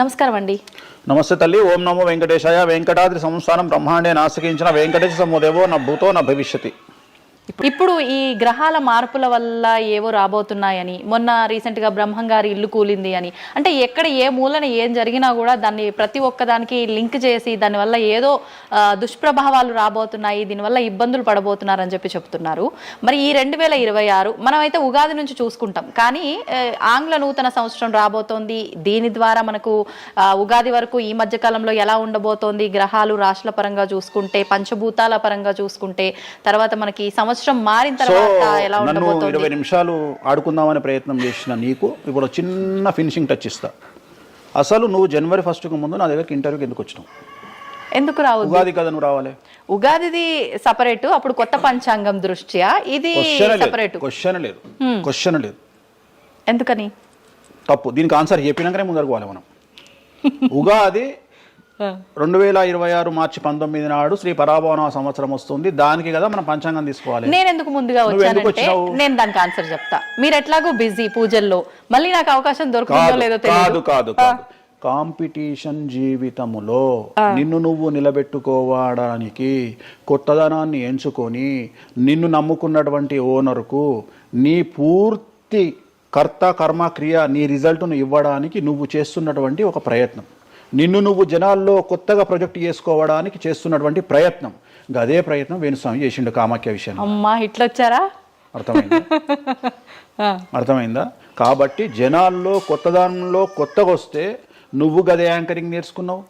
నమస్కారం అండి. నమస్తే తల్లి. ఓం నమో వెంకటేశాయ. వెంకటాద్రి సంస్థానం బ్రహ్మాండే నాసికించిన వెంకటేశ సమోదేవో నా భూతో నా భవిష్యతి. ఇప్పుడు ఈ గ్రహాల మార్పుల వల్ల ఏవో రాబోతున్నాయని, మొన్న రీసెంట్గా బ్రహ్మంగారి ఇల్లు కూలింది అని, అంటే ఎక్కడ ఏ మూలన ఏం జరిగినా కూడా దాన్ని ప్రతి ఒక్కదానికి లింక్ చేసి దానివల్ల ఏదో దుష్ప్రభావాలు రాబోతున్నాయి, దీనివల్ల ఇబ్బందులు పడబోతున్నారని చెప్తున్నారు. మరి ఈ 2026 మనమైతే ఉగాది నుంచి చూసుకుంటాం, కానీ ఆంగ్ల నూతన సంవత్సరం రాబోతోంది. దీని ద్వారా మనకు ఉగాది వరకు ఈ మధ్య కాలంలో ఎలా ఉండబోతోంది, గ్రహాలు రాశుల పరంగా చూసుకుంటే, పంచభూతాల పరంగా చూసుకుంటే, తర్వాత మనకి సంవత్సరం మారిన తర్వాత ఎలా ఉండబోతోంది. 20 నిమిషాలు ఆడుకుందామనే ప్రయత్నం చేసిన నీకు ఇప్పుడు చిన్న ఫినిషింగ్ టచ్ ఇస్తా. అసలు నువ్వు జనవరి 1కు ముందు నా దగ్గరికి ఇంటర్వ్యూకి ఎందుకు వచ్చినావు? ఎందుకు రావు? ఉగాది కదా నువ్వు రావాలి. ఉగాదిది సపరేట్, అప్పుడు కొత్త పంచాంగం దృష్ట్యా ఇది సపరేట్. క్వశ్చన్ లేదు. ఎందుకని? తప్పు. దీనికి ఆన్సర్ చెప్పినాకనే ముందరకు పోవాలి మనం. ఉగాది 2026 మార్చి 19 నాడు శ్రీ పరాభవన సంవత్సరం వస్తుంది. దానికి కదా మనం పంచాంగం తీసుకోవాలి. నేను ఎందుకు ముందుగా వచ్చానంటే నేను దానికి ఆన్సర్ చెప్తా. మీరు ఎట్లాగో బిజీ పూజల్లో, మళ్ళీ నాకు అవకాశం దొరుకుతుందో లేదో తెలియదు. కాదు కాంపిటీషన్ జీవితములో నిన్ను నువ్వు నిలబెట్టుకోవడానికి కొత్తదనాన్ని ఎంచుకొని నిన్ను నమ్ముకున్నటువంటి ఓనర్కు నీ పూర్తి కర్త కర్మ క్రియ నీ రిజల్ట్ను ఇవ్వడానికి నువ్వు చేస్తున్నటువంటి ఒక ప్రయత్నం, నిన్ను నువ్వు జనాల్లో కొత్తగా ప్రొజెక్ట్ చేసుకోవడానికి చేస్తున్నటువంటి ప్రయత్నం. అదే ప్రయత్నం వేణుస్వామి చేసిండు కామాఖ్య విషయం. అమ్మా ఇట్లా వచ్చారా? అర్థమైందా? కాబట్టి జనాల్లో కొత్తదానంలో కొత్తగా వస్తే నువ్వు గదే యాంకరింగ్ నేర్చుకున్నావు,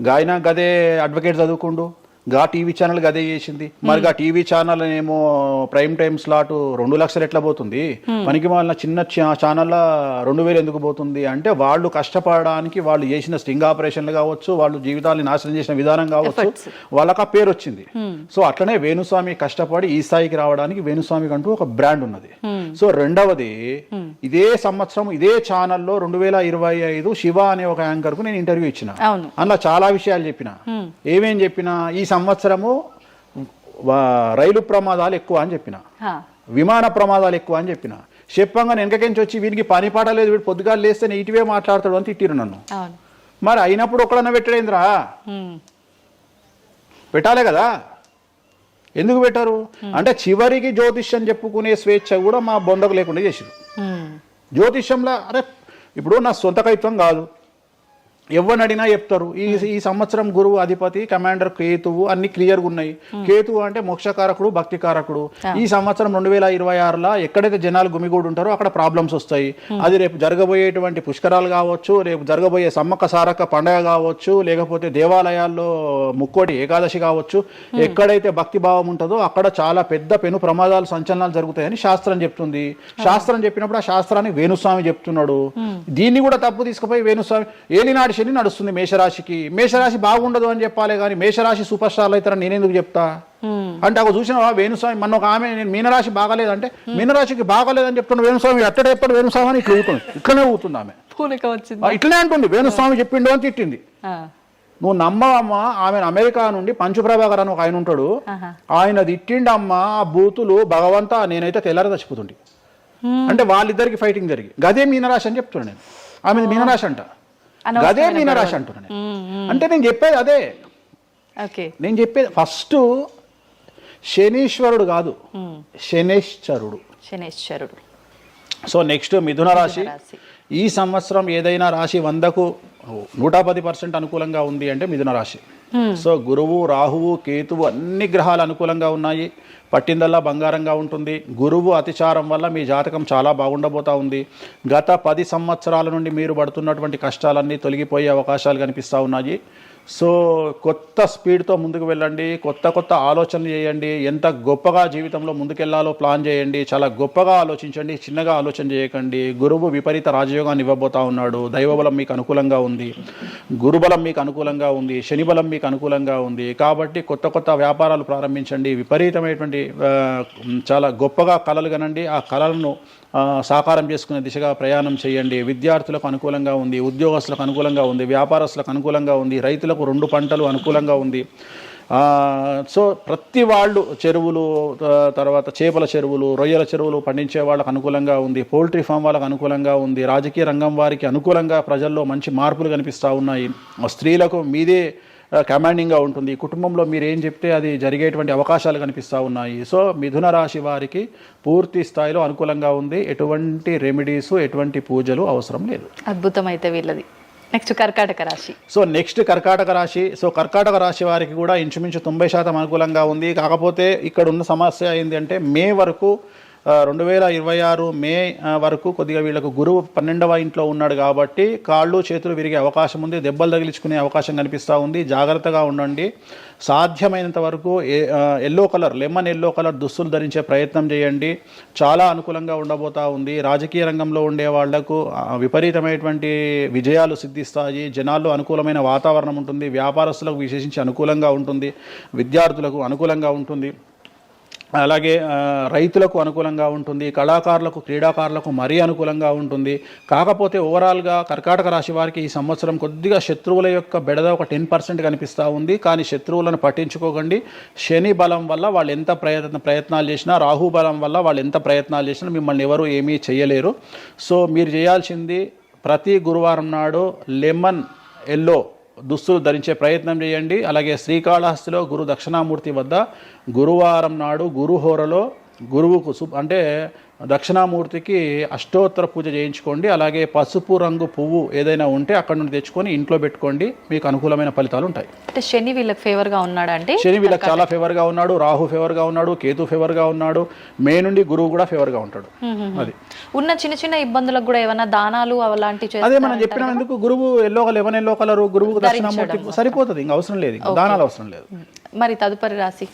గాయన గదే అడ్వకేట్ చదువుకుండు, గా టీవీ ఛానల్ గదే చేసింది. మరి ఆ టీవీ ఛానల్ ఏమో ప్రైమ్ టైమ్ స్లాట్ 2 లక్షలు ఎట్లా పోతుంది? పనికి వాళ్ళ చిన్న ఛానల్ 2000 ఎందుకు పోతుంది అంటే వాళ్ళు కష్టపడడానికి, వాళ్ళు చేసిన స్టింగ్ ఆపరేషన్లు కావచ్చు, వాళ్ళు జీవితాన్ని నాశనం చేసిన విధానం కావచ్చు, వాళ్ళకి ఆ పేరు వచ్చింది. సో అట్లనే వేణుస్వామి కష్టపడి ఈ స్థాయికి రావడానికి వేణుస్వామికి అంటూ ఒక బ్రాండ్ ఉన్నది. సో రెండవది, ఇదే సంవత్సరం ఇదే ఛానల్లో 2025 శివ అనే ఒక యాంకర్ కు నేను ఇంటర్వ్యూ ఇచ్చిన. అందులో చాలా విషయాలు చెప్పిన. ఏమేం చెప్పినా, ఈ సంవత్సరము రైలు ప్రమాదాలు ఎక్కువ అని చెప్పిన, విమాన ప్రమాదాలు ఎక్కువ అని చెప్పిన. చెప్పంగా వెనకకించి వచ్చి వీరికి పని పాట లేదు, వీడు పొద్దుగా లేస్తే నెగిటివే మాట్లాడతాడు అని తిట్టిరు నన్ను. మరి అయినప్పుడు ఒక్కడన్నా పెట్టడేంద్రా? పెట్టాలే కదా. ఎందుకు పెట్టారు అంటే చివరికి జ్యోతిష్యం చెప్పుకునే స్వేచ్ఛ కూడా మా బొందకు లేకుండా చేసిరు. జ్యోతిష్యంలో అరే ఇప్పుడు నా సొంత కవిత్వం కాదు, ఎవరిని అడిగినా చెప్తారు. ఈ సంవత్సరం గురువు అధిపతి కమాండర్ కేతువు అన్ని క్లియర్గా ఉన్నాయి. కేతువు అంటే మోక్షకారకుడు, భక్తికారకుడు. ఈ సంవత్సరం 2026లో ఎక్కడైతే జనాలు గుమిగూడు ఉంటారో అక్కడ ప్రాబ్లమ్స్ వస్తాయి. అది రేపు జరగబోయేటువంటి పుష్కరాలు కావచ్చు, రేపు జరగబోయే సమ్మక్క సారక్క పండగ కావచ్చు, లేకపోతే దేవాలయాల్లో ముక్కోటి ఏకాదశి కావచ్చు, ఎక్కడైతే భక్తి భావం ఉంటుందో అక్కడ చాలా పెద్ద పెను ప్రమాదాలు, సంచలనాలు జరుగుతాయని శాస్త్రం చెప్తుంది. శాస్త్రం చెప్పినప్పుడు ఆ శాస్త్రాన్ని వేణుస్వామి చెప్తున్నాడు. దీన్ని కూడా తప్పు తీసుకుపోయి వేణుస్వామి ఏలినాడు శని నడుస్తుంది మేషరాశికి, మేషరాశి బాగుండదు అని చెప్పాలి, కానీ మేషరాశి సూపర్ స్టార్లు అవుతారని నేనెందుకు చెప్తా? అంటే అక్కడ చూసినా వేణుస్వామి మన ఒక ఆమె, నేను మీనరాశి బాగాలేదంటే మీనరాశికి బాగాలేదని చెప్తున్నా వేణుస్వామి ఎట్టడే ఎప్పుడు వేణుస్వామి అని ఇట్లనే ఊతుంది ఆమె, ఇట్లనే అంటుంది వేణుస్వామి చెప్పిండు అని తిట్టింది. నువ్వు నమ్మవమ్మా, ఆమెను అమెరికా నుండి పంచుప్రభాకర్ అని ఒక ఆయన ఉంటాడు, ఆయన తిట్టిండమ్మా ఆ బూతులు భగవంతా, నేనైతే తెల్లారి చచ్చిపోతుండే. అంటే వాళ్ళిద్దరికి ఫైటింగ్ జరిగి గదే మీనరాశి అని చెప్తున్నా నేను. ఆమె మీనరాశి అంట, గదే మీనరాశి అంటున్నా. అంటే నేను చెప్పేది అదే. నేను చెప్పేది ఫస్ట్ శనీశ్వరుడు కాదు, శనేశ్వరుడు. సో నెక్స్ట్ మిథున రాశి. ఈ సంవత్సరం ఏదైనా రాశి 100కు 110% అనుకూలంగా ఉంది అంటే మిథున రాశి. సో గురువు, రాహువు, కేతువు అన్ని గ్రహాలు అనుకూలంగా ఉన్నాయి. పట్టిందల్లా బంగారంగా ఉంటుంది. గురువు అతిచారం వల్ల మీ జాతకం చాలా బాగుండబోతా ఉంది. గత 10 సంవత్సరాల నుండి మీరు పడుతున్నటువంటి కష్టాలన్నీ తొలగిపోయే అవకాశాలు కనిపిస్తూ ఉన్నాయి. సో కొత్త స్పీడ్తో ముందుకు వెళ్ళండి, కొత్త ఆలోచనలు చేయండి, ఎంత గొప్పగా జీవితంలో ముందుకెళ్లాలో ప్లాన్ చేయండి, చాలా గొప్పగా ఆలోచించండి, చిన్నగా ఆలోచన చేయకండి. గురువు విపరీత రాజయోగాన్ని ఇవ్వబోతా ఉన్నాడు. దైవబలం మీకు అనుకూలంగా ఉంది, గురుబలం మీకు అనుకూలంగా ఉంది, శనిబలం మీకు అనుకూలంగా ఉంది. కాబట్టి కొత్త వ్యాపారాలు ప్రారంభించండి, విపరీతమైనటువంటి చాలా గొప్పగా కలలు కనండి, ఆ కళలను సాకారం చేసుకునే దిశగా ప్రయాణం చేయండి. విద్యార్థులకు అనుకూలంగా ఉంది, ఉద్యోగస్తులకు అనుకూలంగా ఉంది, వ్యాపారస్తులకు అనుకూలంగా ఉంది, రైతులకు 2 పంటలు అనుకూలంగా ఉంది. సో ప్రతి వాళ్ళు చెరువులు, తర్వాత చేపల చెరువులు, రొయ్యల చెరువులు పండించే వాళ్ళకు అనుకూలంగా ఉంది, పౌల్ట్రీ ఫామ్ వాళ్ళకు అనుకూలంగా ఉంది, రాజకీయ రంగం వారికి అనుకూలంగా ప్రజల్లో మంచి మార్పులు కనిపిస్తూ ఉన్నాయి, స్త్రీలకు మీదే కమాండింగ్గా ఉంటుంది, కుటుంబంలో మీరు ఏం చెప్తే అది జరిగేటువంటి అవకాశాలు కనిపిస్తూ ఉన్నాయి. సో మిథున రాశి వారికి పూర్తి స్థాయిలో అనుకూలంగా ఉంది. ఎటువంటి రెమెడీస్, ఎటువంటి పూజలు అవసరం లేదు. అద్భుతం అయితే వీళ్ళది. నెక్స్ట్ కర్కాటక రాశి. సో నెక్స్ట్ కర్కాటక రాశి. సో కర్కాటక రాశి వారికి కూడా ఇంచుమించు 90% అనుకూలంగా ఉంది. కాకపోతే ఇక్కడ ఉన్న సమస్య ఏంటి అంటే మే వరకు 2026 మే వరకు కొద్దిగా వీళ్ళకు గురువు 12వ ఇంట్లో ఉన్నాడు కాబట్టి కాళ్ళు చేతులు విరిగే అవకాశం ఉంది, దెబ్బలు తగిలించుకునే అవకాశం కనిపిస్తూ ఉంది. జాగ్రత్తగా ఉండండి. సాధ్యమైనంత వరకు yellow colour, lemon yellow colour దుస్తులు ధరించే ప్రయత్నం చేయండి. చాలా అనుకూలంగా ఉండబోతా ఉంది. రాజకీయ రంగంలో ఉండే వాళ్లకు విపరీతమైనటువంటి విజయాలు సిద్ధిస్తాయి. జనాల్లో అనుకూలమైన వాతావరణం ఉంటుంది. వ్యాపారస్తులకు విశేషించి అనుకూలంగా ఉంటుంది. విద్యార్థులకు అనుకూలంగా ఉంటుంది. అలాగే రైతులకు అనుకూలంగా ఉంటుంది. కళాకారులకు, క్రీడాకారులకు మరీ అనుకూలంగా ఉంటుంది. కాకపోతే ఓవరాల్గా కర్కాటక రాశి వారికి ఈ సంవత్సరం కొద్దిగా శత్రువుల యొక్క బెడద ఒక 10% కనిపిస్తూ ఉంది. కానీ శత్రువులను పట్టించుకోకండి. శని బలం వల్ల వాళ్ళు ఎంత ప్రయత్నాలు చేసినా, రాహు బలం వల్ల వాళ్ళు ఎంత ప్రయత్నాలు చేసినా మిమ్మల్ని ఎవరు ఏమీ చేయలేరు. సో మీరు చేయాల్సింది ప్రతి గురువారం నాడు లెమన్ ఎల్లో దుస్తులు ధరించే ప్రయత్నం చేయండి. అలాగే శ్రీకాళహస్తిలో గురు దక్షిణామూర్తి వద్ద గురువారం నాడు గురుహోరలో గురువుకు అంటే దక్షిణామూర్తికి అష్టోత్తర పూజ చేయించుకోండి. అలాగే పసుపు రంగు పువ్వు ఏదైనా ఉంటే అక్కడ నుండి తెచ్చుకొని ఇంట్లో పెట్టుకోండి. మీకు అనుకూలమైన ఫలితాలు ఉంటాయి. అంటే శని వీళ్ళకి ఫేవర్గా ఉన్నాడు అంటే శని వీళ్ళకి చాలా ఫేవర్గా ఉన్నాడు. రాహు ఫేవర్గా ఉన్నాడు. కేతు ఫేవర్గా ఉన్నాడు. మే నుండి గురువు కూడా ఫేవర్గా ఉంటాడు. అది ఉన్న చిన్న చిన్న ఇబ్బందులకు కూడా ఏమైనా దానాలు అలాంటివి అదే మనం చెప్పిన ఎందుకు గురువు లెమన్ ఎల్లో కలర్ గురువుకు దక్షిణామూర్తి సరిపోతుంది. ఇంకా అవసరం లేదు, దానాలు అవసరం లేదు. మరి తదుపరి రాశి.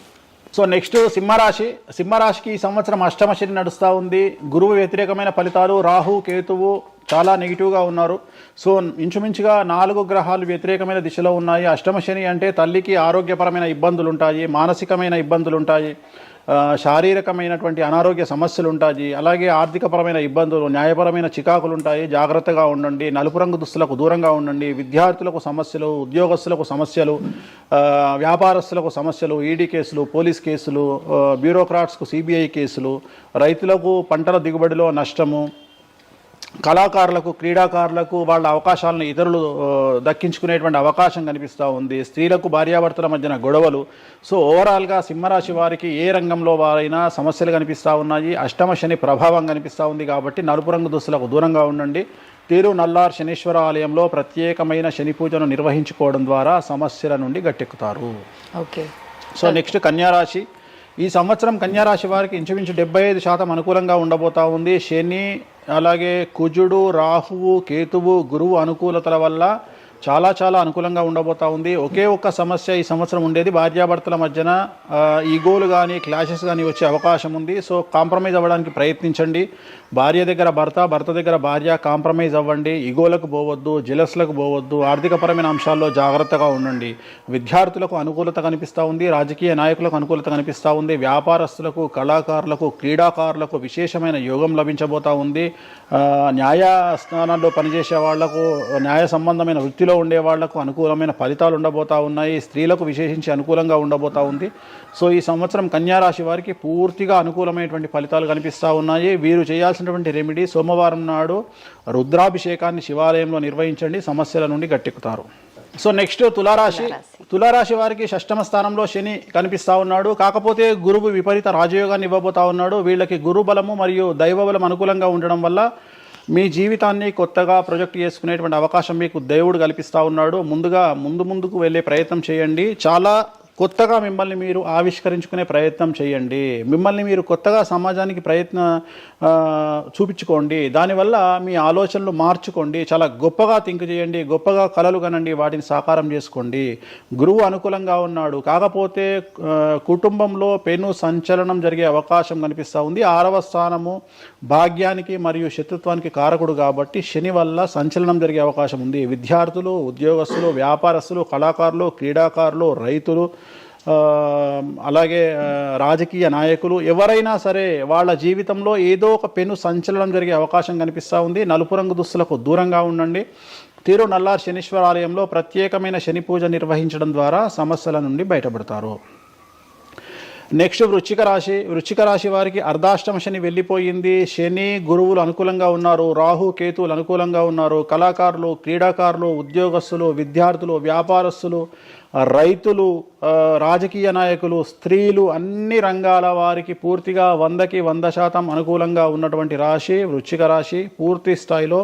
సో నెక్స్ట్ సింహరాశి. సింహరాశికి ఈ సంవత్సరం అష్టమ శని నడుస్తూ ఉంది. గురువు వ్యతిరేకమైన ఫలితాలు. రాహు, కేతువు చాలా నెగిటివ్గా ఉన్నారు. సో ఇంచుమించుగా 4 గ్రహాలు వ్యతిరేకమైన దిశలో ఉన్నాయి. అష్టమ శని అంటే తల్లికి ఆరోగ్యపరమైన ఇబ్బందులు ఉంటాయి, మానసికమైన ఇబ్బందులు ఉంటాయి, శారీరకమైనటువంటి అనారోగ్య సమస్యలు ఉంటాయి, అలాగే ఆర్థికపరమైన ఇబ్బందులు, న్యాయపరమైన చికాకులు ఉంటాయి. జాగ్రత్తగా ఉండండి. నలుపు రంగు దుస్తులకు దూరంగా ఉండండి. విద్యార్థులకు సమస్యలు, ఉద్యోగస్తులకు సమస్యలు, వ్యాపారస్తులకు సమస్యలు, ఈడీ కేసులు, పోలీస్ కేసులు, బ్యూరోక్రాట్స్కు సిబిఐ కేసులు, రైతులకు పంటల దిగుబడిలో నష్టము, కళాకారులకు, క్రీడాకారులకు వాళ్ళ అవకాశాలను ఇతరులు దక్కించుకునేటువంటి అవకాశం కనిపిస్తూ ఉంది. స్త్రీలకు భార్యాభర్తల మధ్యన గొడవలు. సో ఓవరాల్గా సింహరాశి వారికి ఏ రంగంలో వారైనా సమస్యలు కనిపిస్తూ ఉన్నాయి. అష్టమ శని ప్రభావం కనిపిస్తూ ఉంది కాబట్టి నలుపు రంగు దుస్తులకు దూరంగా ఉండండి. తీరు నల్లార్ శనీశ్వర ఆలయంలో ప్రత్యేకమైన శని పూజను నిర్వహించుకోవడం ద్వారా సమస్యల నుండి గట్టెక్కుతారు. ఓకే. సో నెక్స్ట్ కన్యారాశి. ఈ సంవత్సరం కన్యారాశి వారికి ఇంచుమించు 75% అనుకూలంగా ఉండబోతా ఉంది. శని, అలాగే కుజుడు, రాహువు, కేతువు, గురువు అనుకూలతల వల్ల చాలా చాలా అనుకూలంగా ఉండబోతా ఉంది. ఒకే ఒక్క సమస్య ఈ సంవత్సరం ఉండేది, భార్యాభర్తల మధ్యన ఈగోలు కానీ క్లాషెస్ కానీ వచ్చే అవకాశం ఉంది. సో కాంప్రమైజ్ అవ్వడానికి ప్రయత్నించండి. భార్య దగ్గర భర్త, భర్త దగ్గర భార్య కాంప్రమైజ్ అవ్వండి. ఈగోలకు పోవద్దు, జెలస్లకు పోవద్దు. ఆర్థికపరమైన అంశాల్లో జాగ్రత్తగా ఉండండి. విద్యార్థులకు అనుకూలత కనిపిస్తూ ఉంది. రాజకీయ నాయకులకు అనుకూలత కనిపిస్తూ ఉంది. వ్యాపారస్తులకు, కళాకారులకు, క్రీడాకారులకు విశేషమైన యోగం లభించబోతా ఉంది. న్యాయస్థానాల్లో పనిచేసే వాళ్లకు, న్యాయ సంబంధమైన వృత్తిలో ఉండే వాళ్లకు అనుకూలమైన ఫలితాలు ఉండబోతా ఉన్నాయి. స్త్రీలకు విశేషించి అనుకూలంగా ఉండబోతా ఉంది. సో ఈ సంవత్సరం కన్యారాశి వారికి పూర్తిగా అనుకూలమైనటువంటి ఫలితాలు కనిపిస్తూ ఉన్నాయి. వీరు చేయాల్సినటువంటి రెమెడీ సోమవారం నాడు రుద్రాభిషేకాన్ని శివాలయంలో నిర్వహించండి. సమస్యల నుండి గట్టెక్కుతారు. సో నెక్స్ట్ తులారాశి. తులారాశి వారికి షష్టమ స్థానంలో శని కనిపిస్తూ ఉన్నాడు. కాకపోతే గురువు విపరీత రాజయోగాన్ని ఇవ్వబోతా ఉన్నాడు. వీళ్ళకి గురు బలము మరియు దైవ బలం అనుకూలంగా ఉండడం వల్ల మీ జీవితాన్ని కొత్తగా ప్రొజెక్ట్ చేసుకునేటువంటి అవకాశం మీకు దేవుడు కల్పిస్తూ ఉన్నాడు. ముందుకు వెళ్ళే ప్రయత్నం చేయండి. చాలా కొత్తగా మిమ్మల్ని మీరు ఆవిష్కరించుకునే ప్రయత్నం చేయండి. మిమ్మల్ని మీరు కొత్తగా సమాజానికి చూపించుకోండి. దానివల్ల మీ ఆలోచనలు మార్చుకోండి. చాలా గొప్పగా థింక్ చేయండి. గొప్పగా కలలు కనండి. వాటిని సాకారం చేసుకోండి. గురువు అనుకూలంగా ఉన్నాడు. కాకపోతే కుటుంబంలో పెను సంచలనం జరిగే అవకాశం కనిపిస్తూ ఉంది. 6వ స్థానము భాగ్యానికి మరియు శత్రుత్వానికి కారకుడు కాబట్టి శని వల్ల సంచలనం జరిగే అవకాశం ఉంది. విద్యార్థులు, ఉద్యోగస్తులు, వ్యాపారస్తులు, కళాకారులు, క్రీడాకారులు, రైతులు, అలాగే రాజకీయ నాయకులు ఎవరైనా సరే వాళ్ళ జీవితంలో ఏదో ఒక పెను సంచలనం జరిగే అవకాశం కనిపిస్తూ ఉంది. నలుపు రంగు దుస్తులకు దూరంగా ఉండండి. తిరునల్లార్ శనీశ్వర ఆలయంలో ప్రత్యేకమైన శని పూజ నిర్వహించడం ద్వారా సమస్యల నుండి బయటపడతారు. నెక్స్ట్ వృశ్చిక రాశి వారికి అర్ధాష్టమ శని వెళ్ళిపోయింది. శని గురువులు అనుకూలంగా ఉన్నారు, రాహు కేతువులు అనుకూలంగా ఉన్నారు. కళాకారులు, క్రీడాకారులు, ఉద్యోగస్తులు, విద్యార్థులు, వ్యాపారస్తులు, రైతులు, రాజకీయ నాయకులు, స్త్రీలు, అన్ని రంగాల వారికి పూర్తిగా 100కి 100% అనుకూలంగా ఉన్నటువంటి రాశి వృశ్చిక రాశి. పూర్తి స్థాయిలో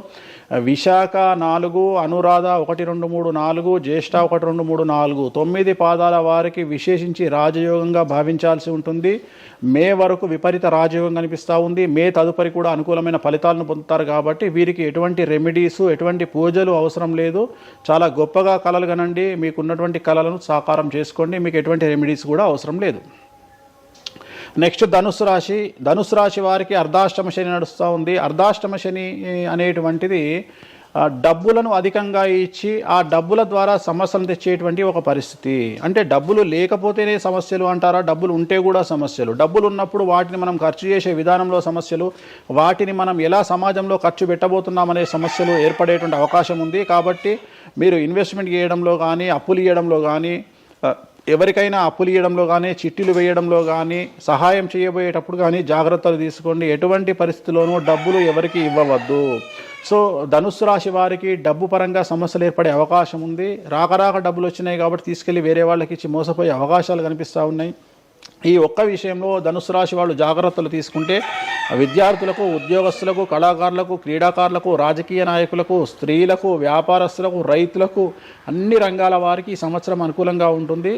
విశాఖ 4, అనురాధ 1, 2, 3, 4, జ్యేష్ఠ 1, 2, 3, 4, 9 పాదాల వారికి విశేషించి రాజయోగంగా భావించాల్సి ఉంటుంది. మే వరకు విపరీత రాజయోగం కనిపిస్తూ ఉంది. మే తదుపరి కూడా అనుకూలమైన ఫలితాలను పొందుతారు. కాబట్టి వీరికి ఎటువంటి రెమెడీస్, ఎటువంటి పూజలు అవసరం లేదు. చాలా గొప్పగా కళలు కనండి, మీకున్నటువంటి కళలను సాకారం చేసుకోండి, మీకు ఎటువంటి రెమెడీస్ కూడా అవసరం లేదు. నెక్స్ట్ ధనుసు రాశి వారికి అర్ధాష్టమ శని నడుస్తూ ఉంది. అర్ధాష్టమ శని అనేటువంటిది డబ్బులను అధికంగా ఇచ్చి ఆ డబ్బుల ద్వారా సమస్యలు తెచ్చేటువంటి ఒక పరిస్థితి. అంటే డబ్బులు లేకపోతేనే సమస్యలు అంటారా? డబ్బులు ఉంటే కూడా సమస్యలు. డబ్బులు ఉన్నప్పుడు వాటిని మనం ఖర్చు చేసే విధానంలో సమస్యలు, వాటిని మనం ఎలా సమాజంలో ఖర్చు పెట్టబోతున్నామనే సమస్యలు ఏర్పడేటువంటి అవకాశం ఉంది. కాబట్టి మీరు ఇన్వెస్ట్మెంట్ చేయడంలో కానీ, అప్పులు ఇవ్వడంలో కానీ, ఎవరికైనా అప్పులు ఇవ్వడంలో కానీ, చిట్టీలు వేయడంలో కానీ, సహాయం చేయబోయేటప్పుడు కానీ జాగ్రత్తలు తీసుకోండి. ఎటువంటి పరిస్థితుల్లోనూ డబ్బులు ఎవరికి ఇవ్వవద్దు. సో ధనుస్సు రాశి వారికి డబ్బు పరంగా సమస్యలు ఏర్పడే అవకాశం ఉంది. రాక డబ్బులు వచ్చినాయి కాబట్టి తీసుకెళ్ళి వేరే వాళ్ళకి ఇచ్చి మోసపోయే అవకాశాలు కనిపిస్తూ ఉన్నాయి. ఈ ఒక్క విషయంలో ధనుస్సు రాశి వాళ్ళు జాగ్రత్తలు తీసుకుంటే విద్యార్థులకు, ఉద్యోగస్తులకు, కళాకారులకు, క్రీడాకారులకు, రాజకీయ నాయకులకు, స్త్రీలకు, వ్యాపారస్తులకు, రైతులకు, అన్ని రంగాల వారికి ఈ సంవత్సరం అనుకూలంగా ఉంటుంది.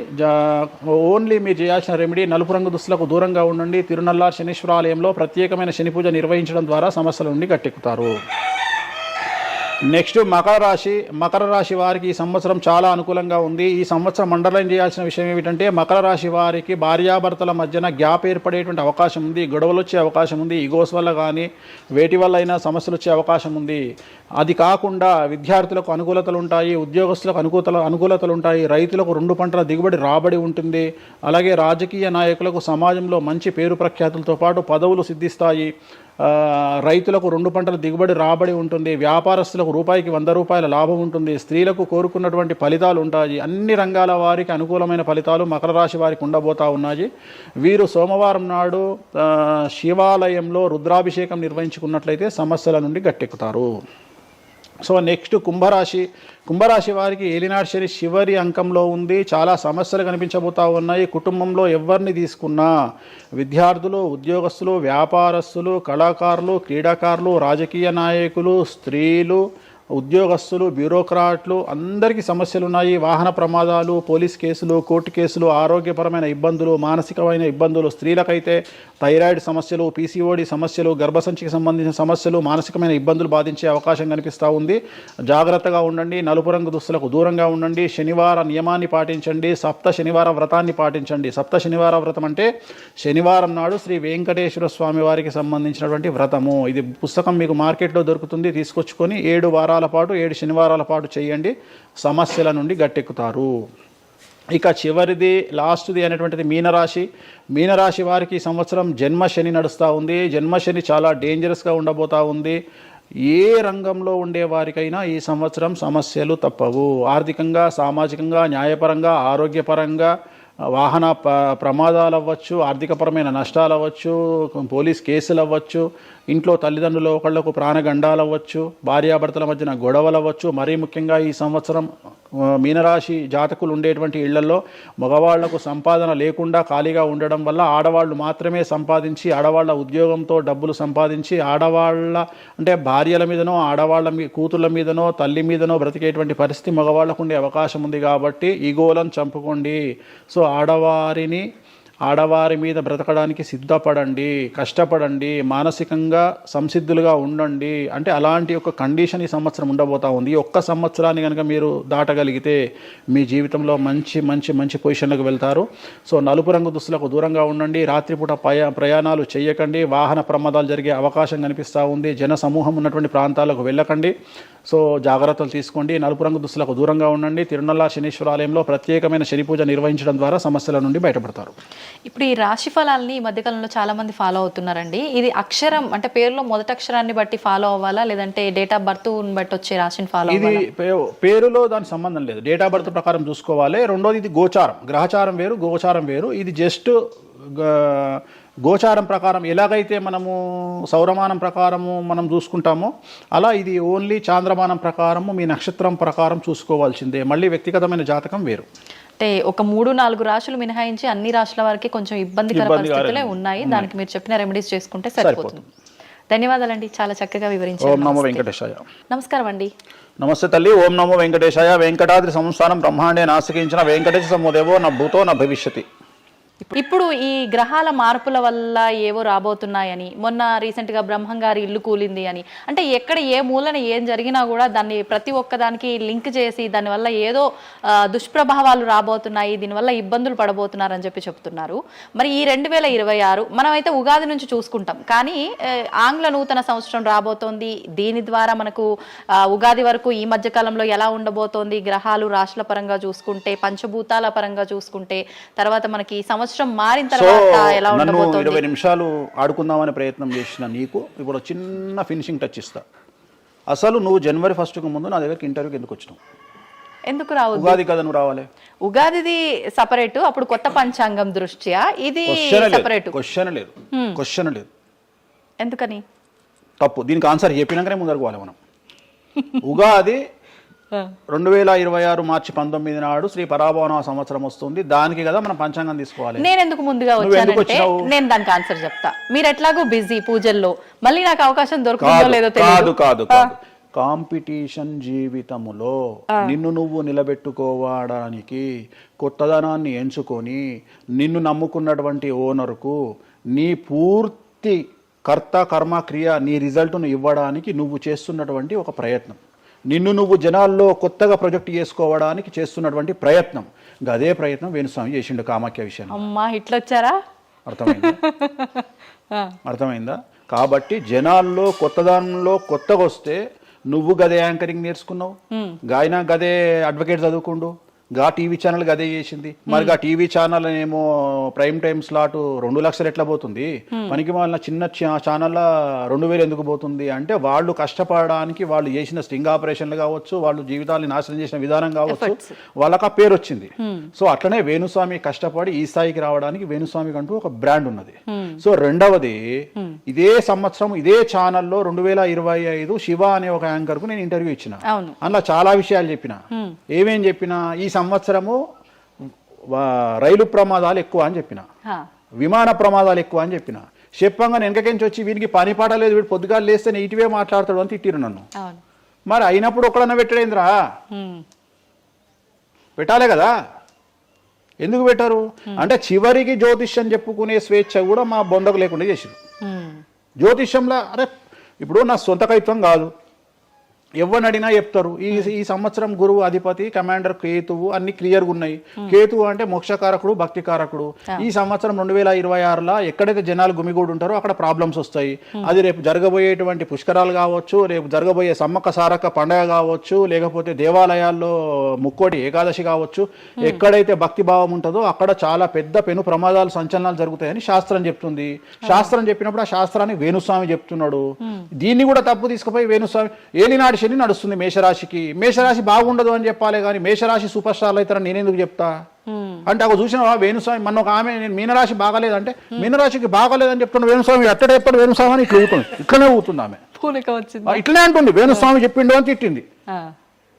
ఓన్లీ మీరు చేయాల్సిన రెమెడీ నలుపు రంగు దుస్తులకు దూరంగా ఉండండి. తిరునల్లార్ శనీశ్వర ఆలయంలో ప్రత్యేకమైన శని పూజ నిర్వహించడం ద్వారా సమస్యల నుండి గట్టెక్కుతారు. నెక్స్ట్ మకర రాశి వారికి ఈ సంవత్సరం చాలా అనుకూలంగా ఉంది. ఈ సంవత్సరం అండర్లైన్ చేయాల్సిన విషయం ఏమిటంటే మకర రాశి వారికి భార్యాభర్తల మధ్యన గ్యాప్ ఏర్పడేటువంటి అవకాశం ఉంది. గొడవలు వచ్చే అవకాశం ఉంది. ఈగోస్ వల్ల కానీ వేటి వల్ల అయినా సమస్యలు వచ్చే అవకాశం ఉంది. అది కాకుండా విద్యార్థులకు అనుకూలతలు ఉంటాయి, ఉద్యోగస్తులకు అనుకూలతలు ఉంటాయి, రైతులకు 2 పంటల దిగుబడి రాబడి ఉంటుంది. అలాగే రాజకీయ నాయకులకు సమాజంలో మంచి పేరు ప్రఖ్యాతులతో పాటు పదవులు సిద్ధిస్తాయి. రైతులకు 2 పంటల దిగుబడి రాబడి ఉంటుంది. వ్యాపారస్తులకు రూపాయికి 100 రూపాయల లాభం ఉంటుంది. స్త్రీలకు కోరుకున్నటువంటి ఫలితాలు ఉంటాయి. అన్ని రంగాల వారికి అనుకూలమైన ఫలితాలు మకర రాశి వారికి ఉండబోతా ఉన్నాయి. వీరు సోమవారం నాడు శివాలయంలో రుద్రాభిషేకం నిర్వహించుకున్నట్లయితే సమస్యల నుండి గట్టెక్కుతారు. సో నెక్స్ట్ కుంభరాశి వారికి ఏలినాటి శని చివరి అంకంలో ఉంది. చాలా సమస్యలు కనిపించబోతా ఉన్నాయి. కుటుంబంలో ఎవరిని తీసుకున్నా విద్యార్థులు, ఉద్యోగస్తులు, వ్యాపారస్తులు, కళాకారులు, క్రీడాకారులు, రాజకీయ నాయకులు, స్త్రీలు, ఉద్యోగస్తులు, బ్యూరోక్రాట్లు అందరికీ సమస్యలు ఉన్నాయి. వాహన ప్రమాదాలు, పోలీస్ కేసులు, కోర్టు కేసులు, ఆరోగ్యపరమైన ఇబ్బందులు, మానసికమైన ఇబ్బందులు, స్త్రీలకైతే థైరాయిడ్ సమస్యలు, పీసీఓడి సమస్యలు, గర్భసంచికి సంబంధించిన సమస్యలు, మానసికమైన ఇబ్బందులు బాధించే అవకాశం కనిపిస్తూ ఉంది. జాగ్రత్తగా ఉండండి. నలుపు రంగు దుస్తులకు దూరంగా ఉండండి. శనివార నియమాన్ని పాటించండి. సప్త శనివార వ్రతాన్ని పాటించండి. సప్త శనివార వ్రతం అంటే శనివారం నాడు శ్రీ వెంకటేశ్వర స్వామి వారికి సంబంధించినటువంటి వ్రతము. ఇది పుస్తకం మీకు మార్కెట్లో దొరుకుతుంది. తీసుకొచ్చుకొని 7 వారాల పాటు 7 శనివారాల పాటు చేయండి. సమస్యల నుండి గట్టెక్కుతారు. ఇక చివరిది, లాస్ట్ది అనేటువంటిది మీనరాశి వారికి ఈ సంవత్సరం జన్మశని నడుస్తూ ఉంది. జన్మశని చాలా డేంజరస్గా ఉండబోతూ ఉంది. ఏ రంగంలో ఉండే వారికైనా ఈ సంవత్సరం సమస్యలు తప్పవు. ఆర్థికంగా, సామాజికంగా, న్యాయపరంగా, ఆరోగ్యపరంగా, వాహన ప్రమాదాలు అవ్వచ్చు, ఆర్థికపరమైన నష్టాలు అవ్వచ్చు, పోలీస్ కేసులు అవ్వచ్చు, ఇంట్లో తల్లిదండ్రులు ఒకళ్లకు ప్రాణగండాలు అవ్వచ్చు, భార్యాభర్తల మధ్యన గొడవలు అవ్వచ్చు. మరీ ముఖ్యంగా ఈ సంవత్సరం మీనరాశి జాతకులు ఉండేటువంటి ఇళ్లలో మగవాళ్లకు సంపాదన లేకుండా ఖాళీగా ఉండడం వల్ల ఆడవాళ్లు మాత్రమే సంపాదించి, ఆడవాళ్ల ఉద్యోగంతో డబ్బులు సంపాదించి, ఆడవాళ్ల అంటే భార్యల మీదనో, ఆడవాళ్ల కూతుళ్ళ మీదనో, తల్లి మీదనో బ్రతికేటువంటి పరిస్థితి మగవాళ్లకు ఉండే అవకాశం ఉంది. కాబట్టి ఈగోలను చంపుకోండి. సో ఆడవారి మీద బ్రతకడానికి సిద్ధపడండి, కష్టపడండి, మానసికంగా సంసిద్ధులుగా ఉండండి. అంటే అలాంటి ఒక కండిషన్ ఈ సంవత్సరం ఉండబోతా ఉంది. ఈ ఒక్క సంవత్సరాన్ని కనుక మీరు దాటగలిగితే మీ జీవితంలో మంచి మంచి మంచి పొజిషన్లకు వెళ్తారు. సో నలుపు రంగు దుస్తులకు దూరంగా ఉండండి. రాత్రిపూట ప్రయాణాలు చేయకండి. వాహన ప్రమాదాలు జరిగే అవకాశం కనిపిస్తూ ఉంది. జన సమూహం ఉన్నటువంటి ప్రాంతాలకు వెళ్ళకండి. సో జాగ్రత్తలు తీసుకోండి. నలుపు రంగు దుస్తులకు దూరంగా ఉండండి. తిరునల్లార్ శనీశ్వర ఆలయంలో ప్రత్యేకమైన శని పూజ నిర్వహించడం ద్వారా సమస్యల నుండి బయటపడతారు. ఇప్పుడు ఈ రాశి ఫలాల్ని ఈ మధ్యకాలంలో చాలా మంది ఫాలో అవుతున్నారండి. ఇది అక్షరం అంటే పేరులో మొదటి అక్షరాన్ని బట్టి ఫాలో అవ్వాలా, లేదంటే డేట్ ఆఫ్ బర్త్ బట్టి వచ్చే రాశిని ఫాలో ఇది పేరులో దాని సంబంధం లేదు, డేట్ ఆఫ్ బర్త్ ప్రకారం చూసుకోవాలి. రెండోది ఇది గోచారం, గ్రహచారం వేరు, గోచారం వేరు. ఇది జస్ట్ గోచారం ప్రకారం ఎలాగైతే మనము సౌరమానం ప్రకారము మనం చూసుకుంటామో అలా ఇది ఓన్లీ చాంద్రమానం ప్రకారము మీ నక్షత్రం ప్రకారం చూసుకోవాల్సిందే. మళ్ళీ వ్యక్తిగతమైన జాతకం వేరు. అంటే ఒక 3-4 రాశులు మినహాయించి అన్ని రాశుల వారికి కొంచెం ఇబ్బందికర పరిస్థితులే ఉన్నాయి. దానికి మీరు చెప్పిన రెమెడీస్ చేసుకుంటే సరిపోతుంది. ధన్యవాదాలండి, చాలా చక్కగా వివరించారు. ఓం నమో వెంకటేశాయ. నమస్కారం అండి. నమస్తే తల్లి. ఓం నమో వెంకటేశాయ. వెంకటాద్రి సంస్థానం బ్రహ్మాండే నాసికించిన వెంకటేశ సమోదేవో నా భూతో నా భవిష్యతి. ఇప్పుడు ఈ గ్రహాల మార్పుల వల్ల ఏవో రాబోతున్నాయని, మొన్న రీసెంట్గా బ్రహ్మం గారి ఇల్లు కూలింది అని, అంటే ఎక్కడ ఏ మూలన ఏం జరిగినా కూడా దాన్ని ప్రతి ఒక్కదానికి లింక్ చేసి దానివల్ల ఏదో దుష్ప్రభావాలు రాబోతున్నాయి, దీనివల్ల ఇబ్బందులు పడబోతున్నారని చెప్తున్నారు. మరి ఈ 2026 మనమైతే ఉగాది నుంచి చూసుకుంటాం, కానీ ఆంగ్ల నూతన సంవత్సరం రాబోతోంది. దీని ద్వారా మనకు ఉగాది వరకు ఈ మధ్యకాలంలో ఎలా ఉండబోతోంది, గ్రహాలు రాశుల పరంగా చూసుకుంటే, పంచభూతాల పరంగా చూసుకుంటే, తర్వాత మనకి సంవత్సరం మారిన తర్వాత ఎలా ఉండబోతోంది. 20 నిమిషాలు ఆడుకుందామనే ప్రయత్నం చేసిన నీకు ఇప్పుడు చిన్న ఫినిషింగ్ టచ్ ఇస్తా. అసలు నువ్వు జనవరి 1కు ముందు నా దగ్గరికి ఇంటర్వ్యూకి ఎందుకు వచ్చినావు? ఎందుకు రావు? ఉగాది కదా నువ్వు రావాలి. ఉగాదిది సపరేట్, అప్పుడు కొత్త పంచాంగం దృష్ట్యా ఇది సపరేట్. క్వశ్చన్ లేదు. ఎందుకని? తప్పు. దీనికి ఆన్సర్ చెప్పినాకనే ముందరకు పోవాలి మనం. ఉగాది 2026 మార్చి 19 నాడు శ్రీ పరాభవన సంవత్సరం వస్తుంది. దానికి కదా మనం పంచాంగం తీసుకోవాలి. నేను ఎందుకు ముందుగా వచ్చానంటే నేను దానికి ఆన్సర్ చెప్తా. మీరు ఎట్లాగో బిజీ పూజల్లో, మళ్ళీ నాకు అవకాశం దొరుకుతుందో లేదో తెలియదు. కాదు. కాంపిటీషన్ జీవితములో నిన్ను నువ్వు నిలబెట్టుకోవడానికి కొత్తదనాన్ని ఎంచుకొని నిన్ను నమ్ముకున్నటువంటి ఓనర్కు నీ పూర్తి కర్త కర్మ క్రియ నీ రిజల్ట్ను ఇవ్వడానికి నువ్వు చేస్తున్నటువంటి ఒక ప్రయత్నం, నిన్ను నువ్వు జనాల్లో కొత్తగా ప్రొజెక్ట్ చేసుకోవడానికి చేస్తున్నటువంటి ప్రయత్నం. అదే ప్రయత్నం వేణుస్వామి చేసిండు కామాఖ్య విషయం. అమ్మా ఇట్లా వచ్చారా? అర్థమైందా? కాబట్టి జనాల్లో కొత్తదానంలో కొత్తగా వస్తే నువ్వు గదే యాంకరింగ్ నేర్చుకున్నావు, గాయన గదే అడ్వకేట్ చదువుకుండు, గా టీవీ ఛానల్ గదే చేసింది. మరి గా టీవీ ఛానల్ ఏమో ప్రైమ్ టైమ్ స్లాట్ 2 లక్షలు ఎట్లా పోతుంది? పనికి వాళ్ళ చిన్న ఛానల్ 2000 ఎందుకు పోతుంది అంటే వాళ్ళు కష్టపడడానికి వాళ్ళు చేసిన స్టింగ్ ఆపరేషన్లు కావచ్చు, వాళ్ళు జీవితాన్ని నాశనం చేసిన విధానం కావచ్చు, వాళ్ళకి ఆ పేరు వచ్చింది. సో అట్లనే వేణుస్వామి కష్టపడి ఈ స్థాయికి రావడానికి వేణుస్వామికి అంటూ ఒక బ్రాండ్ ఉన్నది. సో రెండవది, ఇదే సంవత్సరం ఇదే ఛానల్లో 2025 శివ అనే ఒక యాంకర్ కు నేను ఇంటర్వ్యూ ఇచ్చిన. అందులో చాలా విషయాలు చెప్పిన. ఏమేం చెప్పినా, ఈ సంవత్సరము రైలు ప్రమాదాలు ఎక్కువ అని చెప్పిన, విమాన ప్రమాదాలు ఎక్కువ అని చెప్పిన. చెప్పంగా వెనకకించి వచ్చి వీనికి పని పాట లేదు, వీడు పొద్దుగా లేస్తే నెగిటివే మాట్లాడతాడు అని తిట్టిరు నన్ను. మరి అయినప్పుడు ఒక్కడన్నా పెట్టడేంద్రా? పెట్టాలే కదా. ఎందుకు పెట్టారు అంటే చివరికి జ్యోతిష్యం చెప్పుకునే స్వేచ్ఛ కూడా మా బొందకు లేకుండా చేసిరు. జ్యోతిష్యంలో అరే ఇప్పుడు నా సొంత కవిత్వం కాదు, ఎవరిని అడిగినా చెప్తారు. ఈ సంవత్సరం గురువు అధిపతి కమాండర్ కేతువు అన్ని క్లియర్గా ఉన్నాయి. కేతువు అంటే మోక్షకారకుడు, భక్తికారకుడు. ఈ సంవత్సరం 2026లో ఎక్కడైతే జనాలు గుమిగూడు ఉంటారో అక్కడ ప్రాబ్లమ్స్ వస్తాయి. అది రేపు జరగబోయేటువంటి పుష్కరాలు కావచ్చు, రేపు జరగబోయే సమ్మక్క సారక్క పండగ కావచ్చు, లేకపోతే దేవాలయాల్లో ముక్కోటి ఏకాదశి కావచ్చు, ఎక్కడైతే భక్తి భావం ఉంటుందో అక్కడ చాలా పెద్ద పెను ప్రమాదాలు సంచలనాలు జరుగుతాయని శాస్త్రం చెప్తుంది. శాస్త్రం చెప్పినప్పుడు ఆ శాస్త్రాన్ని వేణుస్వామి చెప్తున్నాడు. దీన్ని కూడా తప్పు తీసుకుపోయి వేణుస్వామి ఏలినాడు శని నడుస్తుంది మేషరాశికి, మేషరాశి బాగుండదు అని చెప్పాలి కానీ మేషరాశి సూపర్ స్టార్లు అవుతారని నేనెందుకు చెప్తా అంటే, ఒక చూసినా వేణుస్వామి మన ఒక ఆమె నేను మీనరాశి బాగాలేదంటే మీనరాశికి బాగాలేదని చెప్తున్నా వేణుస్వామి ఎక్కడ చెప్పాడు వేణుస్వామి అని ఇట్లా ఊతుంది, ఇట్లనే ఊతుంది ఆమె, ఇట్లనే అంటుంది వేణుస్వామి చెప్పిండు అని తిట్టింది.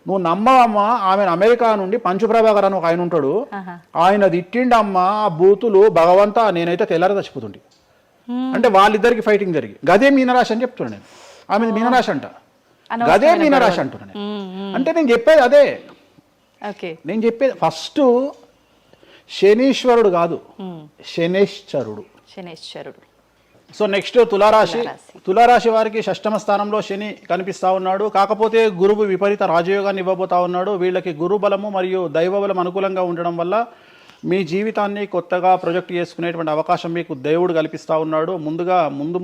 నువ్వు నమ్మవమ్మా, ఆమె అమెరికా నుండి పంచుప్రభాకర్ అని ఒక ఆయన ఉంటాడు, ఆయన తిట్టిండమ్మా ఆ బూతులు భగవంతా నేనైతే తెల్లారి చచ్చిపోతుండే. అంటే వాళ్ళిద్దరికి ఫైటింగ్ జరిగి గదే మీనరాశి అని చెప్తున్నా నేను. ఆమె మీనరాశి అంట, గదే మీనరాశి అంటున్నా నేను. అంటే నేను చెప్పేది అదే. నేను చెప్పేది ఫస్ట్ శనీశ్వరుడు కాదు, శనేశ్వరుడు. సో నెక్స్ట్ తులారాశి. తులారాశి వారికి 6వ స్థానంలో శని కనిపిస్తా ఉన్నాడు. కాకపోతే గురువు విపరీత రాజయోగాన్ని ఇవ్వబోతా ఉన్నాడు. వీళ్ళకి గురు బలము మరియు దైవ బలం అనుకూలంగా ఉండడం వల్ల మీ జీవితాన్ని కొత్తగా ప్రొజెక్ట్ చేసుకునేటువంటి అవకాశం మీకు దేవుడు కల్పిస్తూ ఉన్నాడు.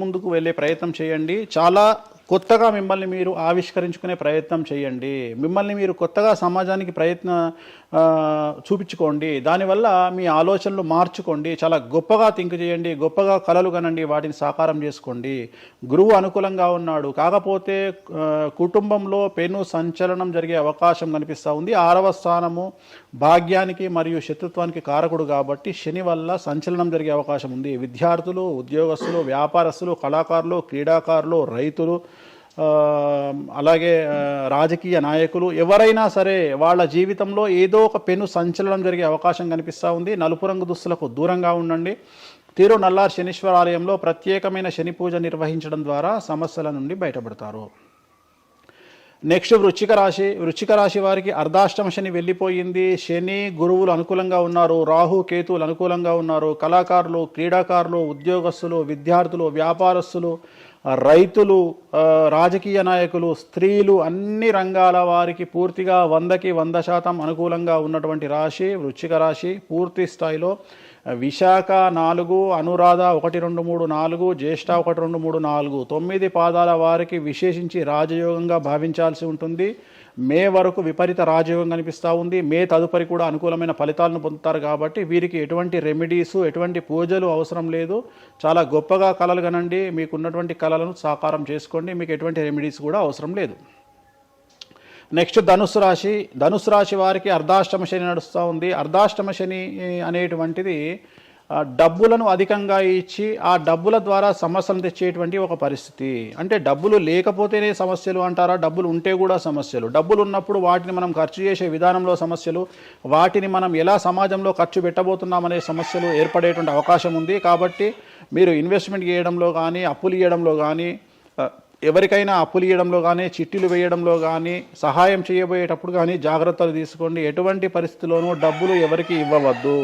ముందుకు వెళ్ళే ప్రయత్నం చేయండి. చాలా కొత్తగా మిమ్మల్ని మీరు ఆవిష్కరించుకునే ప్రయత్నం చేయండి. మిమ్మల్ని మీరు కొత్తగా సమాజానికి చూపించుకోండి. దానివల్ల మీ ఆలోచనలు మార్చుకోండి. చాలా గొప్పగా థింక్ చేయండి, గొప్పగా కలలు కనండి, వాటిని సాకారం చేసుకోండి. గురువు అనుకూలంగా ఉన్నాడు, కాకపోతే కుటుంబంలో పెను సంచలనం జరిగే అవకాశం కనిపిస్తూ ఉంది. 6వ స్థానము భాగ్యానికి మరియు శత్రుత్వానికి కారకుడు కాబట్టి శని వల్ల సంచలనం జరిగే అవకాశం ఉంది. విద్యార్థులు, ఉద్యోగస్తులు, వ్యాపారస్తులు, కళాకారులు, క్రీడాకారులు, రైతులు, అలాగే రాజకీయ నాయకులు ఎవరైనా సరే వాళ్ళ జీవితంలో ఏదో ఒక పెను సంచలనం జరిగే అవకాశం కనిపిస్తూ ఉంది. నలుపు రంగు దుస్తులకు దూరంగా ఉండండి. తిరునల్లార్ శనీశ్వర ఆలయంలో ప్రత్యేకమైన శని పూజ నిర్వహించడం ద్వారా సమస్యల నుండి బయటపడతారు. నెక్స్ట్ వృశ్చిక రాశి వారికి అర్ధాష్టమ శని వెళ్ళిపోయింది. శని గురువులు అనుకూలంగా ఉన్నారు, రాహు కేతువులు అనుకూలంగా ఉన్నారు. కళాకారులు, క్రీడాకారులు, ఉద్యోగస్తులు, విద్యార్థులు, వ్యాపారస్తులు, రైతులు, రాజకీయ నాయకులు, స్త్రీలు, అన్ని రంగాల వారికి పూర్తిగా 100కి 100% అనుకూలంగా ఉన్నటువంటి రాశి వృశ్చిక రాశి. పూర్తి స్థాయిలో విశాఖ 4, అనురాధ 1, 2, 3, 4, జ్యేష్ఠ 1, 2, 3, 4, 9 పాదాల వారికి విశేషించి రాజయోగంగా భావించాల్సి ఉంటుంది. మే వరకు విపరీత రాజయోగం కనిపిస్తూ ఉంది. మే తదుపరి కూడా అనుకూలమైన ఫలితాలను పొందుతారు కాబట్టి వీరికి ఎటువంటి రెమెడీసు, ఎటువంటి పూజలు అవసరం లేదు. చాలా గొప్పగా కళలు కనండి, మీకు ఉన్నటువంటి కళలను సాకారం చేసుకోండి, మీకు ఎటువంటి రెమెడీస్ కూడా అవసరం లేదు. నెక్స్ట్ ధనుసు రాశి వారికి అర్ధాష్టమ శని నడుస్తూ ఉంది. అర్ధాష్టమ శని అనేటువంటిది డబ్బులను అధికంగా ఇచ్చి ఆ డబ్బుల ద్వారా సమస్యలు తెచ్చేటువంటి ఒక పరిస్థితి. అంటే డబ్బులు లేకపోతేనే సమస్యలు అంటారా? డబ్బులు ఉంటే కూడా సమస్యలు. డబ్బులు ఉన్నప్పుడు వాటిని మనం ఖర్చు చేసే విధానంలో సమస్యలు, వాటిని మనం ఎలా సమాజంలో ఖర్చు పెట్టబోతున్నామనే సమస్యలు ఏర్పడేటువంటి అవకాశం ఉంది. కాబట్టి మీరు ఇన్వెస్ట్మెంట్ చేయడంలో కానీ, అప్పులు ఇవ్వడంలో కానీ, ఎవరికైనా అప్పులు ఇవ్వడంలో కానీ, చిట్టీలు వేయడంలో కానీ, సహాయం చేయబోయేటప్పుడు కానీ జాగ్రత్తలు తీసుకోండి. ఎటువంటి పరిస్థితుల్లోనూ డబ్బులు ఎవరికి ఇవ్వవద్దు.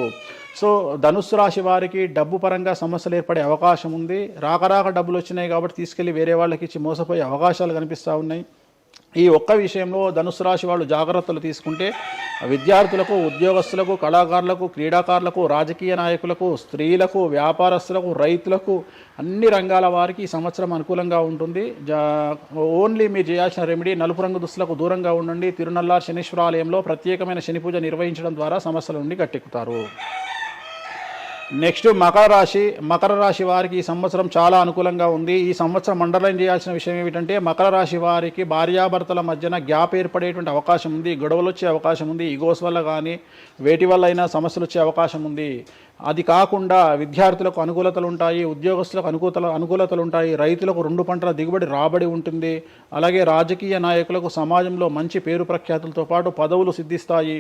సో ధనుస్సు రాశి వారికి డబ్బు పరంగా సమస్యలు ఏర్పడే అవకాశం ఉంది. రాక డబ్బులు వచ్చినాయి కాబట్టి తీసుకెళ్ళి వేరే వాళ్ళకి ఇచ్చి మోసపోయే అవకాశాలు కనిపిస్తూ ఉన్నాయి. ఈ ఒక్క విషయంలో ధనుసు రాశి వాళ్ళు జాగ్రత్తలు తీసుకుంటే విద్యార్థులకు, ఉద్యోగస్తులకు, కళాకారులకు, క్రీడాకారులకు, రాజకీయ నాయకులకు, స్త్రీలకు, వ్యాపారస్తులకు, రైతులకు, అన్ని రంగాల వారికి ఈ సంవత్సరం అనుకూలంగా ఉంటుంది. ఓన్లీ మీరు చేయాల్సిన రెమెడీ నలుపు రంగు దుస్తులకు దూరంగా ఉండండి. తిరునల్లార్ శనీశ్వర ఆలయంలో ప్రత్యేకమైన శని పూజ నిర్వహించడం ద్వారా సమస్యల నుండి గట్టెక్కుతారు. నెక్స్ట్ మకర రాశి వారికి ఈ సంవత్సరం చాలా అనుకూలంగా ఉంది. ఈ సంవత్సరం అండర్లైన్ చేయాల్సిన విషయం ఏమిటంటే మకర రాశి వారికి భార్యాభర్తల మధ్యన గ్యాప్ ఏర్పడేటువంటి అవకాశం ఉంది. గొడవలు వచ్చే అవకాశం ఉంది. ఈగోస్ వల్ల కానీ వేటి వల్ల అయినా సమస్యలు వచ్చే అవకాశం ఉంది. అది కాకుండా విద్యార్థులకు అనుకూలతలు ఉంటాయి, ఉద్యోగస్తులకు అనుకూలతలు ఉంటాయి, రైతులకు 2 పంటల దిగుబడి రాబడి ఉంటుంది. అలాగే రాజకీయ నాయకులకు సమాజంలో మంచి పేరు ప్రఖ్యాతులతో పాటు పదవులు సిద్ధిస్తాయి.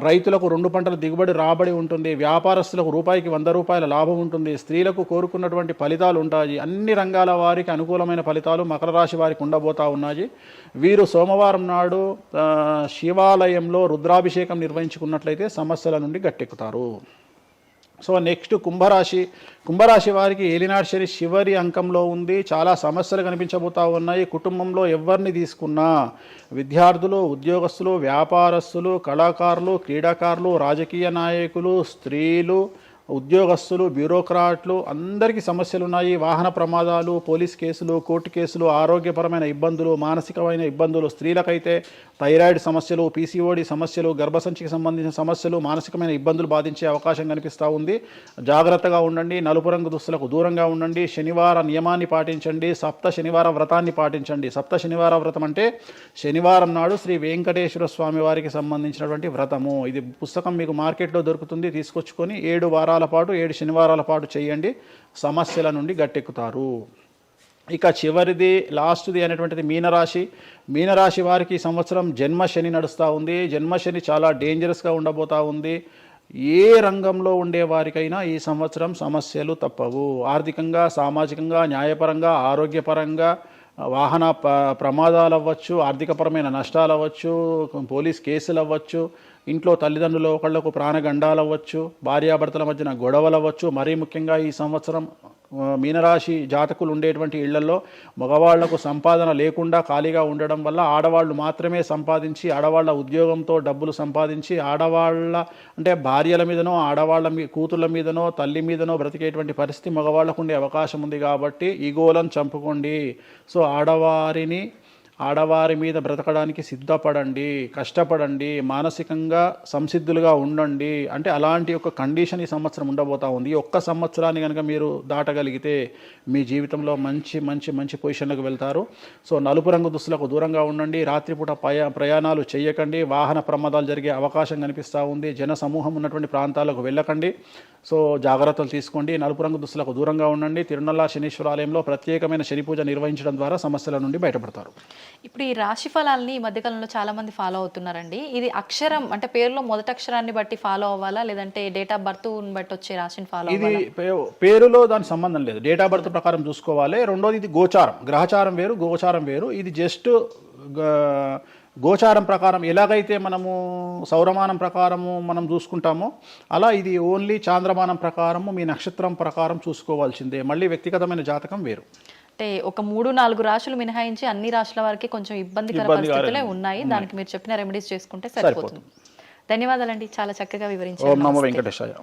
రైతులకు 2 పంటల దిగుబడి రాబడి ఉంటుంది. వ్యాపారస్తులకు రూపాయికి 100 రూపాయల లాభం ఉంటుంది. స్త్రీలకు కోరుకున్నటువంటి ఫలితాలు ఉంటాయి. అన్ని రంగాల వారికి అనుకూలమైన ఫలితాలు మకర రాశి వారికి ఉండబోతా ఉన్నాయి. వీరు సోమవారం నాడు శివాలయంలో రుద్రాభిషేకం నిర్వహించుకున్నట్లయితే సమస్యల నుండి గట్టెక్కుతారు. సో నెక్స్ట్ కుంభరాశి వారికి ఏలినాడు శని చివరి అంకంలో ఉంది. చాలా సమస్యలు కనిపించబోతా ఉన్నాయి. కుటుంబంలో ఎవరిని తీసుకున్నా విద్యార్థులు, ఉద్యోగస్తులు, వ్యాపారస్తులు, కళాకారులు, క్రీడాకారులు, రాజకీయ నాయకులు, స్త్రీలు, ఉద్యోగస్తులు, బ్యూరోక్రాట్లు అందరికీ సమస్యలు ఉన్నాయి. వాహన ప్రమాదాలు, పోలీస్ కేసులు, కోర్టు కేసులు, ఆరోగ్యపరమైన ఇబ్బందులు, మానసికమైన ఇబ్బందులు, స్త్రీలకైతే థైరాయిడ్ సమస్యలు, పీసీఓడి సమస్యలు, గర్భసంచికి సంబంధించిన సమస్యలు, మానసికమైన ఇబ్బందులు బాధించే అవకాశం కనిపిస్తూ ఉంది. జాగ్రత్తగా ఉండండి. నలుపు రంగు దుస్తులకు దూరంగా ఉండండి. శనివార నియమాన్ని పాటించండి. సప్త శనివార వ్రతాన్ని పాటించండి. సప్త శనివార వ్రతం అంటే శనివారం నాడు శ్రీ వెంకటేశ్వర స్వామి వారికి సంబంధించినటువంటి వ్రతము. ఇది పుస్తకం మీకు మార్కెట్లో దొరుకుతుంది. తీసుకొచ్చుకొని 7 వారాల పాటు 7 శనివారాల పాటు చేయండి. సమస్యల నుండి గట్టెక్కుతారు. ఇక చివరిది లాస్ట్ది అనేటువంటిది మీనరాశి వారికి ఈ సంవత్సరం జన్మశని నడుస్తూ ఉంది. జన్మశని చాలా డేంజరస్గా ఉండబోతూ ఉంది. ఏ రంగంలో ఉండే వారికైనా ఈ సంవత్సరం సమస్యలు తప్పవు. ఆర్థికంగా, సామాజికంగా, న్యాయపరంగా, ఆరోగ్యపరంగా, వాహన ప్రమాదాలు అవ్వచ్చు, ఆర్థికపరమైన నష్టాలు అవ్వచ్చు, పోలీస్ కేసులు అవ్వచ్చు, ఇంట్లో తల్లిదండ్రులు ఒకళ్లకు ప్రాణగండాలు అవ్వచ్చు, భార్యాభర్తల మధ్యన గొడవలు అవ్వచ్చు. మరీ ముఖ్యంగా ఈ సంవత్సరం మీనరాశి జాతకులు ఉండేటువంటి ఇళ్లలో మగవాళ్లకు సంపాదన లేకుండా ఖాళీగా ఉండడం వల్ల ఆడవాళ్ళు మాత్రమే సంపాదించి ఆడవాళ్ళ ఉద్యోగంతో డబ్బులు సంపాదించి ఆడవాళ్ళ అంటే భార్యల మీదనో ఆడవాళ్ళ కూతుళ్ళ మీదనో తల్లి మీదనో బ్రతికేటువంటి పరిస్థితి మగవాళ్ళకు ఉండే అవకాశం ఉంది. కాబట్టి ఈగోలను చంపుకోండి. సో ఆడవారి మీద బ్రతకడానికి సిద్ధపడండి, కష్టపడండి, మానసికంగా సంసిద్ధులుగా ఉండండి. అంటే అలాంటి ఒక కండిషన్ ఈ సంవత్సరం ఉండబోతా ఉంది. ఈ ఒక్క సంవత్సరాన్ని కనుక మీరు దాటగలిగితే మీ జీవితంలో మంచి మంచి మంచి పొజిషన్లకు వెళ్తారు. సో నలుపు రంగు దుస్తులకు దూరంగా ఉండండి. రాత్రిపూట ప్రయాణాలు చేయకండి. వాహన ప్రమాదాలు జరిగే అవకాశం కనిపిస్తూ ఉంది. జన సమూహం ఉన్నటువంటి ప్రాంతాలకు వెళ్ళకండి. సో జాగ్రత్తలు తీసుకోండి. నలుపు రంగు దుస్తులకు దూరంగా ఉండండి. తిరునల్లా శనీశ్వర ఆలయంలో ప్రత్యేకమైన శని పూజ నిర్వహించడం ద్వారా సమస్యల నుండి బయటపడతారు. ఇప్పుడు ఈ రాశి ఫలాల్ని ఈ మధ్యకాలంలో చాలా మంది ఫాలో అవుతున్నారండి. ఇది అక్షరం అంటే పేరులో మొదటి అక్షరాన్ని బట్టి ఫాలో అవ్వాలా, లేదంటే డేట్ ఆఫ్ బర్త్ బట్టి వచ్చే రాశిని ఫాలో ఇది అవ్వాలా? పేరులో దాని సంబంధం లేదు. డేట్ ఆఫ్ బర్త్ ప్రకారం చూసుకోవాలి. రెండోది ఇది గోచారం, గ్రహచారం వేరు, గోచారం వేరు. ఇది జస్ట్ గోచారం ప్రకారం ఎలాగైతే మనము సౌరమానం ప్రకారము మనం చూసుకుంటామో అలా ఇది ఓన్లీ చాంద్రమానం ప్రకారము మీ నక్షత్రం ప్రకారం చూసుకోవాల్సిందే. మళ్ళీ వ్యక్తిగతమైన జాతకం వేరు. అంటే ఒక 3-4 రాశులు మినహాయించి అన్ని రాశుల వరకు కొంచెం ఇబ్బందికర పరిస్థితులే ఉన్నాయి. దానికి మీరు చెప్పిన రెమెడీస్ చేసుకుంటే సరిపోతుంది. ధన్యవాదాలండి, చాలా చక్కగా వివరించారు. ఓం నమో వెంకటేశాయ.